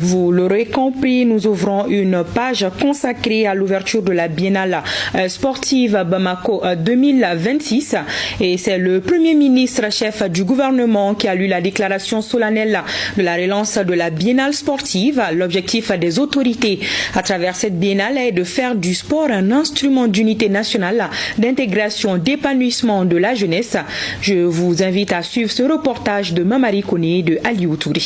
Vous l'aurez compris, nous ouvrons une page consacrée à l'ouverture de la Biennale sportive Bamako 2026 et c'est le Premier ministre chef du gouvernement qui a lu la déclaration solennelle de la relance de la Biennale sportive. L'objectif des autorités à travers cette Biennale est de faire du sport un instrument d'unité nationale, d'intégration, d'épanouissement de la jeunesse. Je vous invite à suivre ce reportage de Mamari Kone et de Aliou Touré.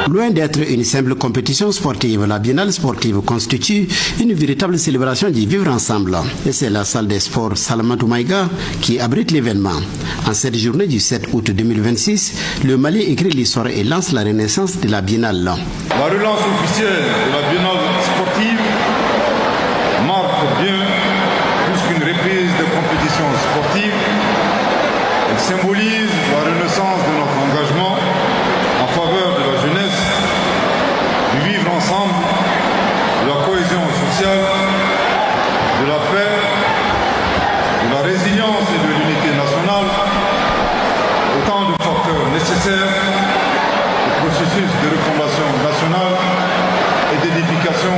Loin d'être une simple compétition sportive, la Biennale sportive constitue une véritable célébration du vivre ensemble. Et c'est la salle des sports Salamatou Maïga qui abrite l'événement. En cette journée du 7 août 2026, le Mali écrit l'histoire et lance la renaissance de la Biennale. La relance officielle de la Biennale sportive marque bien plus qu'une reprise de compétition sportive. Elle symbolise la renaissance de notre engagement en faveur de la jeunesse, du vivre ensemble, de la cohésion sociale, de la paix, de la résilience et de l'unité nationale, autant de facteurs nécessaires au processus de refondation nationale et d'édification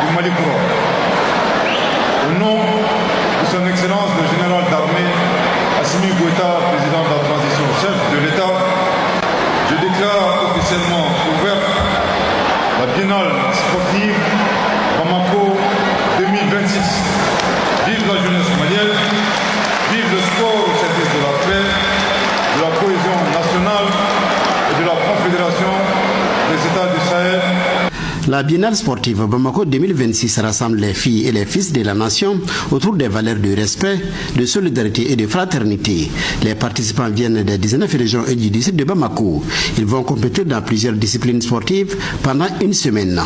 du Mali courant. Au nom de son Excellence le général d'armée Assimi Goïta, président de la transition, chef de l'État, je déclare officiellement ouverte la Biennale sportive Bamako 2026. Vive la jeunesse malienne, vive le sport au service de la paix, de la cohésion nationale et de la confédération des États du Sahel. La Biennale sportive Bamako 2026 rassemble les filles et les fils de la nation autour des valeurs de respect, de solidarité et de fraternité. Les participants viennent des 19 régions et du district de Bamako. Ils vont compétir dans plusieurs disciplines sportives pendant une semaine.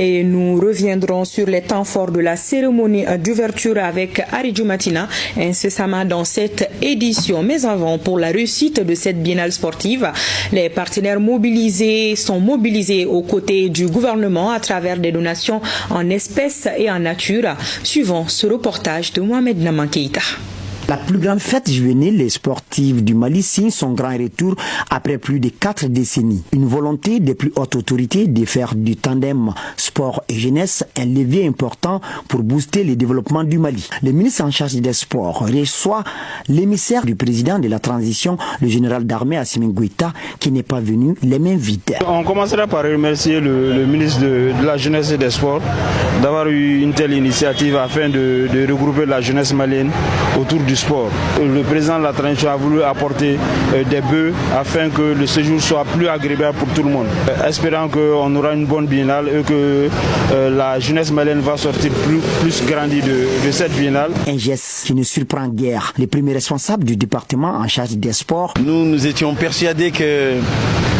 Et nous reviendrons sur les temps forts de la cérémonie d'ouverture avec Aridjou Matina incessamment dans cette édition. Mais avant, pour la réussite de cette biennale sportive, les partenaires sont mobilisés aux côtés du gouvernement à travers des donations en espèces et en nature. Suivant ce reportage de Mohamed Naman Keïta. La plus grande fête juvénile et sportive du Mali signe son grand retour après plus de 4 décennies. Une volonté des plus hautes autorités de faire du tandem sport et jeunesse un levier important pour booster le développement du Mali. Le ministre en charge des sports reçoit l'émissaire du président de la transition, le général d'armée Assimi Goïta, qui n'est pas venu les mains vides. On commencera par remercier le ministre de la jeunesse et des sports d'avoir eu une telle initiative afin de regrouper la jeunesse malienne autour du sport. Le président de la transition a voulu apporter des bœufs afin que le séjour soit plus agréable pour tout le monde. Espérant qu'on aura une bonne biennale et que la jeunesse malienne va sortir plus grandie de cette biennale. Un geste qui ne surprend guère les premiers responsables du département en charge des sports. Nous étions persuadés que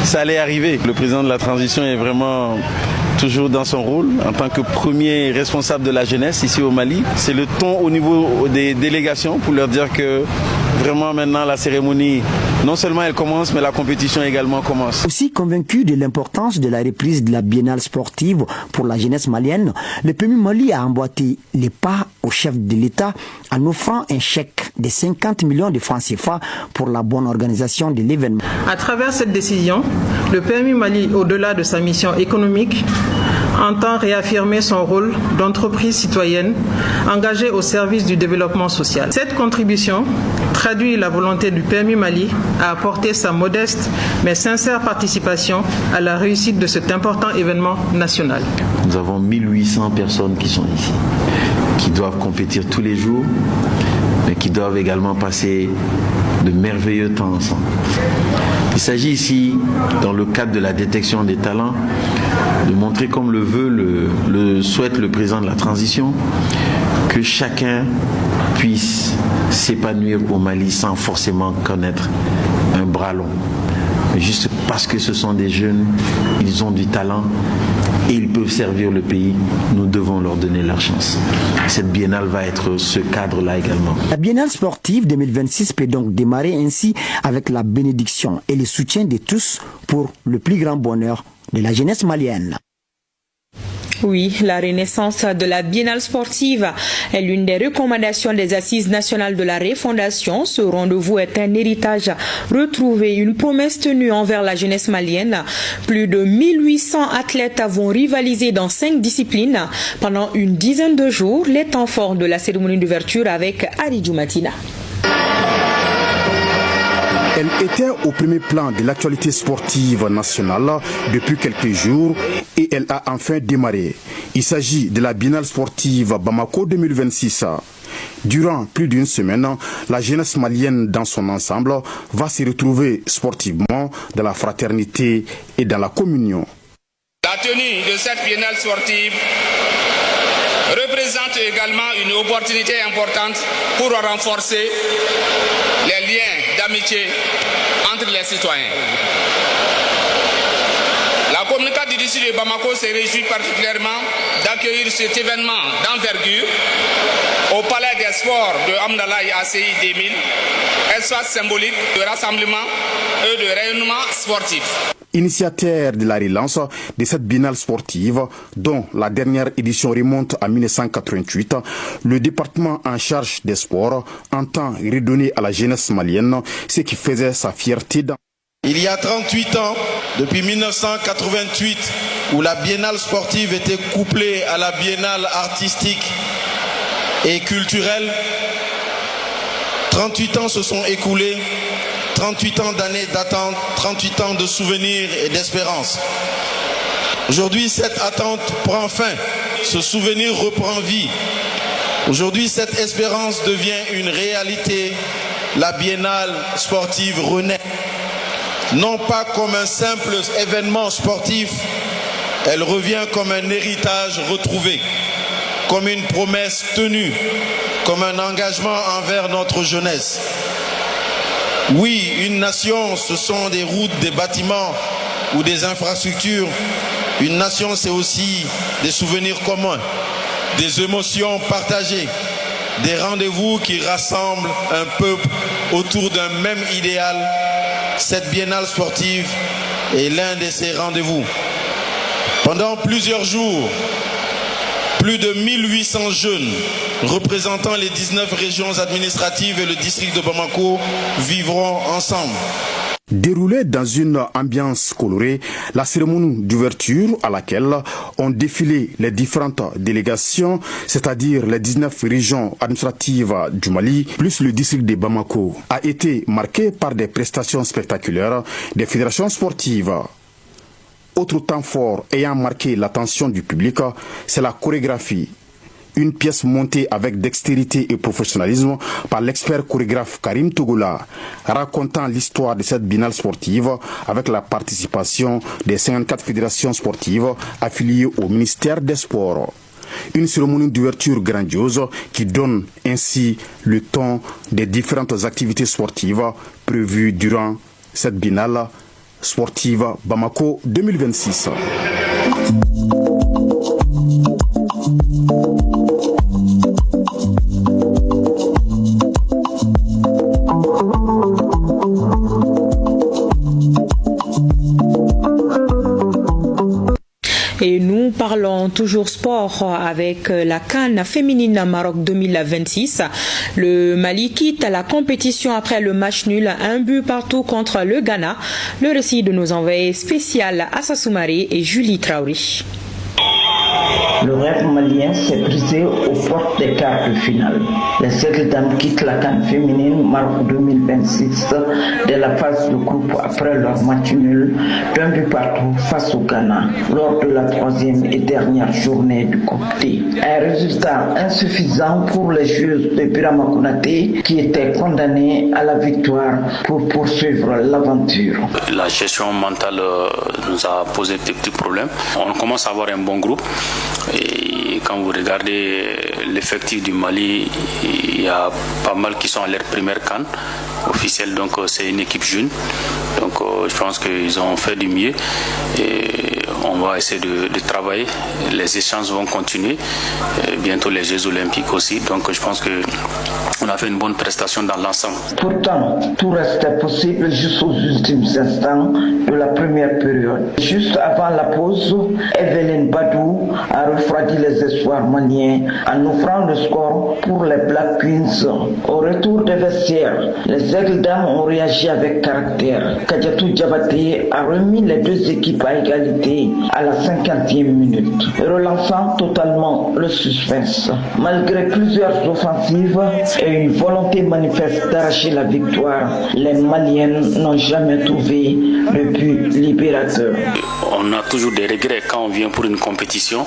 ça allait arriver. Le président de la transition est vraiment toujours dans son rôle en tant que premier responsable de la jeunesse ici au Mali. C'est le ton au niveau des délégations pour leur dire que vraiment maintenant la cérémonie, non seulement elle commence, mais la compétition également commence. Aussi convaincu de l'importance de la reprise de la biennale sportive pour la jeunesse malienne, le Premier Mali a emboîté les pas au chef de l'État en offrant un chèque de 50 millions de francs CFA pour la bonne organisation de l'événement. À travers cette décision, le Premier Mali, au-delà de sa mission économique, entend réaffirmer son rôle d'entreprise citoyenne engagée au service du développement social. Cette contribution traduit la volonté du PMU Mali à apporter sa modeste mais sincère participation à la réussite de cet important événement national. Nous avons 1800 personnes qui sont ici, qui doivent compétir tous les jours, mais qui doivent également passer de merveilleux temps ensemble. Il s'agit ici, dans le cadre de la détection des talents, de montrer comme le souhaite le président de la transition, que chacun puisse s'épanouir au Mali sans forcément connaître un bras long. Mais juste parce que ce sont des jeunes, ils ont du talent et ils peuvent servir le pays, nous devons leur donner leur chance. Cette biennale va être ce cadre-là également. La biennale sportive 2026 peut donc démarrer ainsi avec la bénédiction et le soutien de tous pour le plus grand bonheur de la jeunesse malienne. Oui, la renaissance de la biennale sportive est l'une des recommandations des Assises nationales de la refondation. Ce rendez-vous est un héritage retrouvé, une promesse tenue envers la jeunesse malienne. Plus de 1800 athlètes vont rivaliser dans 5 disciplines pendant une dizaine de jours. Les temps forts de la cérémonie d'ouverture avec Ari Djoumatina. Elle était au premier plan de l'actualité sportive nationale depuis quelques jours et elle a enfin démarré. Il s'agit de la biennale sportive Bamako 2026. Durant plus d'une semaine, la jeunesse malienne dans son ensemble va se retrouver sportivement dans la fraternité et dans la communion. La tenue de cette biennale sportive représente également une opportunité importante pour renforcer les liens d'amitié entre les citoyens. La communauté du district de Bamako se réjouit particulièrement d'accueillir cet événement d'envergure au Palais des Sports de Amdalaï ACI 2000, espace symbolique de rassemblement et de rayonnement sportif. Initiateur de la relance de cette biennale sportive, dont la dernière édition remonte à 1988, le département en charge des sports entend redonner à la jeunesse malienne ce qui faisait sa fierté. Il y a 38 ans, depuis 1988, où la biennale sportive était couplée à la biennale artistique et culturelle, 38 ans se sont écoulés. 38 ans d'années d'attente, 38 ans de souvenirs et d'espérance. Aujourd'hui, cette attente prend fin, ce souvenir reprend vie. Aujourd'hui, cette espérance devient une réalité. La biennale sportive renaît. Non pas comme un simple événement sportif, elle revient comme un héritage retrouvé, comme une promesse tenue, comme un engagement envers notre jeunesse. Oui, une nation, ce sont des routes, des bâtiments ou des infrastructures. Une nation, c'est aussi des souvenirs communs, des émotions partagées, des rendez-vous qui rassemblent un peuple autour d'un même idéal. Cette biennale sportive est l'un de ces rendez-vous. Pendant plusieurs jours, plus de 1800 jeunes représentant les 19 régions administratives et le district de Bamako vivront ensemble. Déroulée dans une ambiance colorée, la cérémonie d'ouverture à laquelle ont défilé les différentes délégations, c'est-à-dire les 19 régions administratives du Mali, plus le district de Bamako, a été marquée par des prestations spectaculaires des fédérations sportives. Autre temps fort ayant marqué l'attention du public, c'est la chorégraphie. Une pièce montée avec dextérité et professionnalisme par l'expert chorégraphe Karim Tougoula, racontant l'histoire de cette biennale sportive avec la participation des 54 fédérations sportives affiliées au ministère des Sports. Une cérémonie d'ouverture grandiose qui donne ainsi le ton des différentes activités sportives prévues durant cette biennale sportive Bamako 2026. Et nous parlons toujours sport avec la CAN féminine Maroc 2026. Le Mali quitte la compétition après le match nul, un but partout contre le Ghana. Le récit de nos envoyés spéciales Assa Soumaré et Julie Traoré. Le rêve malien s'est brisé aux portes des quarts de finale. Les Sept Dames quittent la CAN féminine Maroc 2026 de la phase de groupe après leur match nul d'un but partout face au Ghana lors de la troisième et dernière journée du groupe D. Un résultat insuffisant pour les joueuses de Birama Konaté qui étaient condamnées à la victoire pour poursuivre l'aventure. La gestion mentale nous a posé des petits problèmes. On commence à avoir un bon groupe. Et quand vous regardez l'effectif du Mali, il y a pas mal qui sont à leur première CAN officielle, donc c'est une équipe jeune. Donc je pense qu'ils ont fait du mieux et on va essayer de travailler. Les échanges vont continuer. Bientôt les Jeux Olympiques aussi. Donc je pense qu'on a fait une bonne prestation dans l'ensemble. Pourtant, tout restait possible jusqu'aux ultimes instants de la première période. Juste avant la pause, Evelyne Badou a refroidi les espoirs maliens en offrant le score pour les Black Queens. Au retour des vestiaires, les Aigles Dames ont réagi avec caractère. Kadiatou Diabaté a remis les deux équipes à égalité à la 50e minute, relançant totalement le suspense. Malgré plusieurs offensives et une volonté manifeste d'arracher la victoire, les Maliennes n'ont jamais trouvé le but libérateur. On a toujours des regrets quand on vient pour une compétition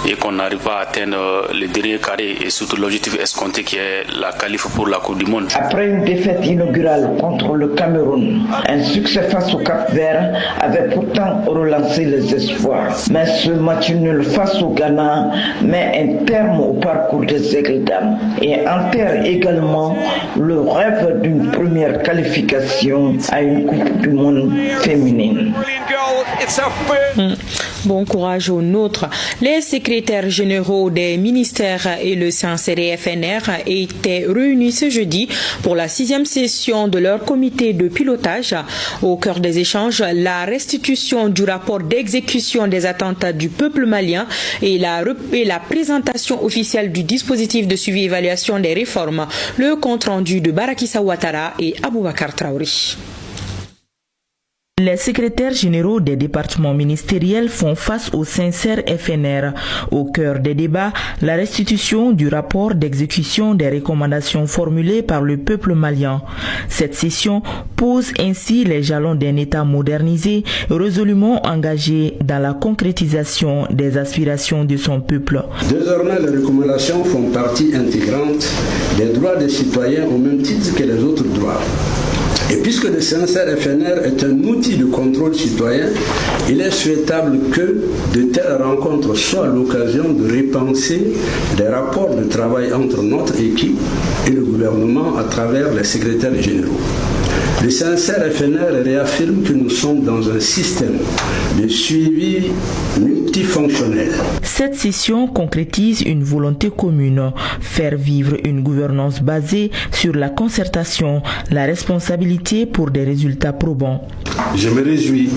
et qu'on n'arrive pas à atteindre le dernier carré et surtout l'objectif escompté qui est la qualif pour la Coupe du Monde. Après une défaite inaugurale contre le Cameroun, un succès face au Cap-Vert avait pourtant relancé les espoirs. Mais ce match nul face au Ghana met un terme au parcours des Aigles Dames et enterre également le rêve d'une première qualification à une Coupe du Monde féminine. Bon courage aux nôtres. Les secrétaires généraux des ministères et le CNCD-FNR étaient réunis ce jeudi pour la 6e session de leur comité de pilotage. Au cœur des échanges, la restitution du rapport d'exécution des attentes du peuple malien et la présentation officielle du dispositif de suivi et évaluation des réformes. Le compte-rendu de Barakissa Ouattara et Aboubakar Traoré. Les secrétaires généraux des départements ministériels font face au sincère FNR. Au cœur des débats, la restitution du rapport d'exécution des recommandations formulées par le peuple malien. Cette session pose ainsi les jalons d'un État modernisé, résolument engagé dans la concrétisation des aspirations de son peuple. Désormais, les recommandations font partie intégrante des droits des citoyens au même titre que les autres droits. Et puisque le CNCR-FNR est un outil de contrôle citoyen, il est souhaitable que de telles rencontres soient l'occasion de repenser les rapports de travail entre notre équipe et le gouvernement à travers les secrétaires généraux. Le CNCR-FNR réaffirme que nous sommes dans un système de suivi multifonctionnel. Cette session concrétise une volonté commune, faire vivre une gouvernance basée sur la concertation, la responsabilité pour des résultats probants. Je me réjouis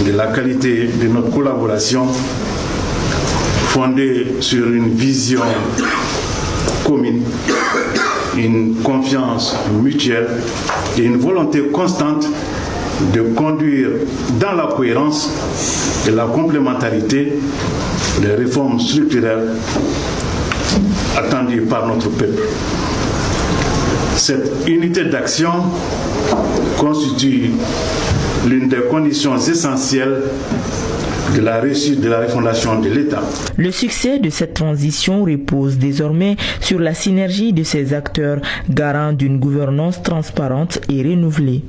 de la qualité de notre collaboration fondée sur une vision commune, une confiance mutuelle et une volonté constante de conduire dans la cohérence et la complémentarité les réformes structurelles attendues par notre peuple. Cette unité d'action constitue l'une des conditions essentielles de la réussite de la refondation de l'État. Le succès de cette transition repose désormais sur la synergie de ces acteurs, garant d'une gouvernance transparente et renouvelée.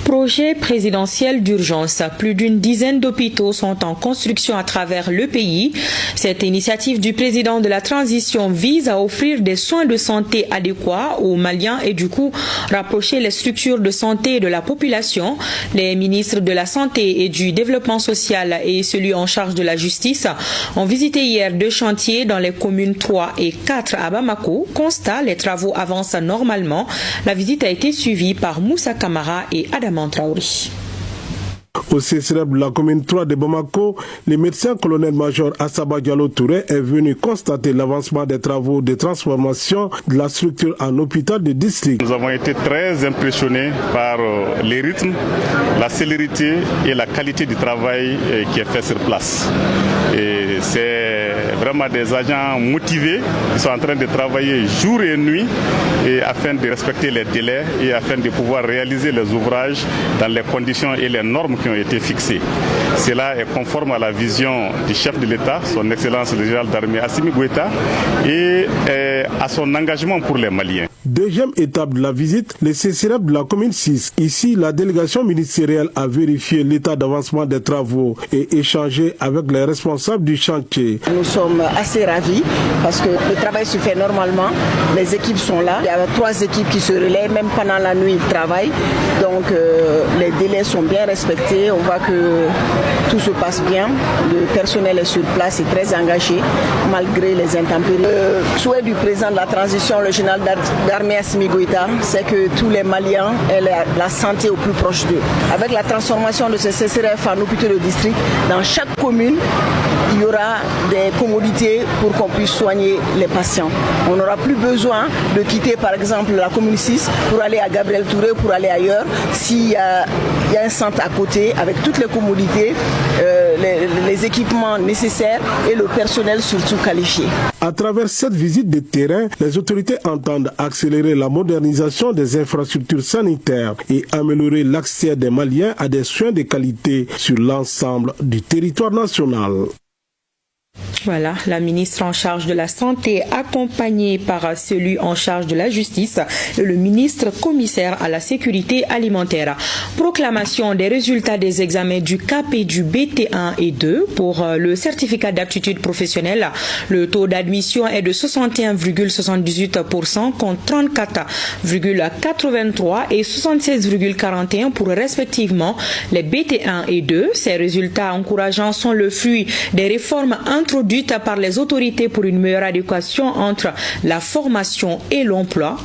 Projet présidentiel d'urgence. Plus d'une dizaine d'hôpitaux sont en construction à travers le pays. Cette initiative du président de la transition vise à offrir des soins de santé adéquats aux Maliens et du coup rapprocher les structures de santé de la population. Les ministres de la Santé et du Développement social et celui en charge de la justice ont visité hier 2 chantiers dans les communes 3 et 4 à Bamako. Constat, les travaux avancent normalement. La visite a été suivie par Moussa Kamara et Adama Traoré. Au CSREP de la commune 3 de Bamako, le médecin colonel-major Assaba Diallo Touré est venu constater l'avancement des travaux de transformation de la structure en hôpital de district. Nous avons été très impressionnés par les rythmes, la célérité et la qualité du travail qui est fait sur place. Et c'est vraiment des agents motivés qui sont en train de travailler jour et nuit et afin de respecter les délais et afin de pouvoir réaliser les ouvrages dans les conditions et les normes qui ont été fixées. Cela est conforme à la vision du chef de l'État, son Excellence le général d'armée Assimi Goïta, et à son engagement pour les Maliens. Deuxième étape de la visite, le CCREP de la commune 6. Ici, la délégation ministérielle a vérifié l'état d'avancement des travaux et échangé avec les responsables du chantier. Nous sommes assez ravis parce que le travail se fait normalement. Les équipes sont là. Il y a 3 équipes qui se relaient, même pendant la nuit ils travaillent. Donc les délais sont bien respectés. On voit que tout se passe bien. Le personnel est sur place et très engagé malgré les intempéries. Le souhait du président de la transition, le général d'armée Assimi Goïta, c'est que tous les Maliens aient la santé au plus proche d'eux. Avec la transformation de ce CCRF en hôpital de district, dans chaque commune, il y aura des commodités pour qu'on puisse soigner les patients. On n'aura plus besoin de quitter par exemple la commune 6 pour aller à Gabriel Touré, pour aller ailleurs, s'il y a un centre à côté avec toutes les commodités, les équipements nécessaires et le personnel surtout qualifié. À travers cette visite de terrain, les autorités entendent accélérer la modernisation des infrastructures sanitaires et améliorer l'accès des Maliens à des soins de qualité sur l'ensemble du territoire national. Voilà, la ministre en charge de la Santé, accompagnée par celui en charge de la Justice et le ministre commissaire à la Sécurité alimentaire. Proclamation des résultats des examens du CAP et du BT1 et 2 pour le certificat d'aptitude professionnelle. Le taux d'admission est de 61,78% contre 34,83% et 76,41% pour respectivement les BT1 et 2. Ces résultats encourageants sont le fruit des réformes introduite par les autorités pour une meilleure adéquation entre la formation et l'emploi.